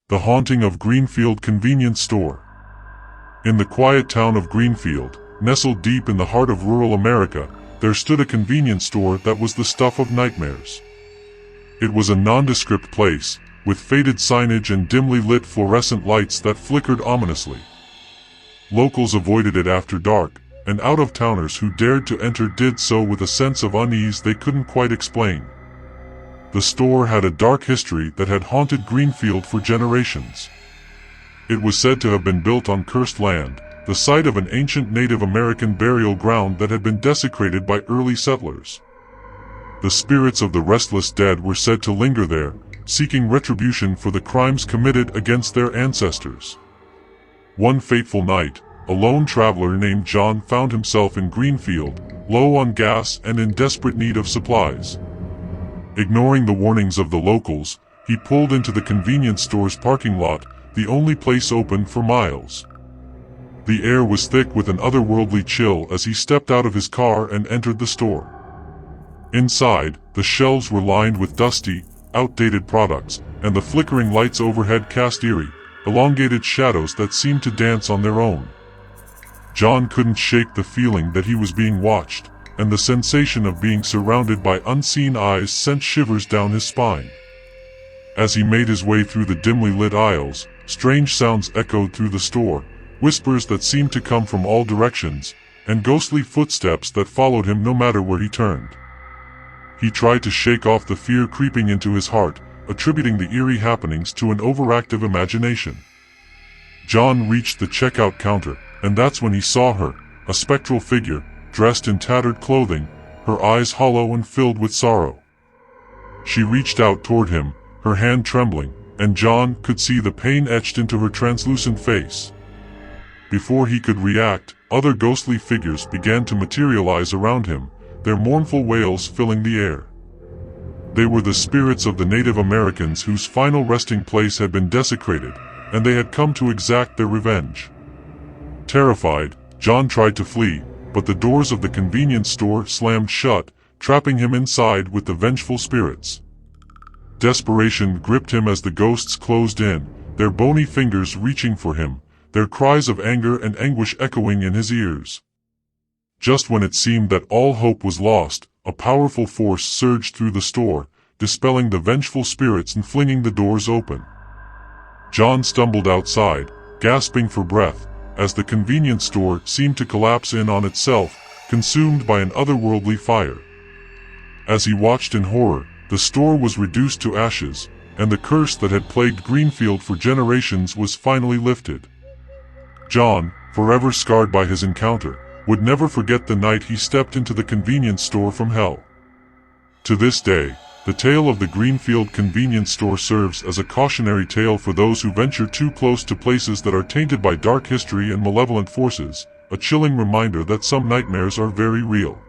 The Haunting of Greenfield Convenience Store. In the quiet town of Greenfield, nestled deep in the heart of rural America, there stood a convenience store that was the stuff of nightmares. It was a nondescript place, with faded signage and dimly lit fluorescent lights that flickered ominously. Locals avoided it after dark, and out-of-towners who dared to enter did so with a sense of unease they couldn't quite explain. The store had a dark history that had haunted Greenfield for generations. It was said to have been built on cursed land, the site of an ancient Native American burial ground that had been desecrated by early settlers. The spirits of the restless dead were said to linger there, seeking retribution for the crimes committed against their ancestors. One fateful night, a lone traveler named John found himself in Greenfield, low on gas and in desperate need of supplies. Ignoring the warnings of the locals, he pulled into the convenience store's parking lot, the only place open for miles. The air was thick with an otherworldly chill as he stepped out of his car and entered the store. Inside, the shelves were lined with dusty, outdated products, and the flickering lights overhead cast eerie, elongated shadows that seemed to dance on their own. John couldn't shake the feeling that he was being watched, and the sensation of being surrounded by unseen eyes sent shivers down his spine. As he made his way through the dimly lit aisles, strange sounds echoed through the store, whispers that seemed to come from all directions, and ghostly footsteps that followed him no matter where he turned. He tried to shake off the fear creeping into his heart, attributing the eerie happenings to an overactive imagination. John reached the checkout counter, and that's when he saw her, a spectral figure, dressed in tattered clothing, her eyes hollow and filled with sorrow. She reached out toward him, her hand trembling, and John could see the pain etched into her translucent face. Before he could react, other ghostly figures began to materialize around him, their mournful wails filling the air. They were the spirits of the Native Americans whose final resting place had been desecrated, and they had come to exact their revenge. Terrified, John tried to flee, but the doors of the convenience store slammed shut, trapping him inside with the vengeful spirits. Desperation gripped him as the ghosts closed in, their bony fingers reaching for him, their cries of anger and anguish echoing in his ears. Just when it seemed that all hope was lost, a powerful force surged through the store, dispelling the vengeful spirits and flinging the doors open. John stumbled outside, gasping for breath, as the convenience store seemed to collapse in on itself, consumed by an otherworldly fire. As he watched in horror, the store was reduced to ashes, and the curse that had plagued Greenfield for generations was finally lifted. John, forever scarred by his encounter, would never forget the night he stepped into the convenience store from hell. To this day, the tale of the Greenfield convenience store serves as a cautionary tale for those who venture too close to places that are tainted by dark history and malevolent forces, a chilling reminder that some nightmares are very real.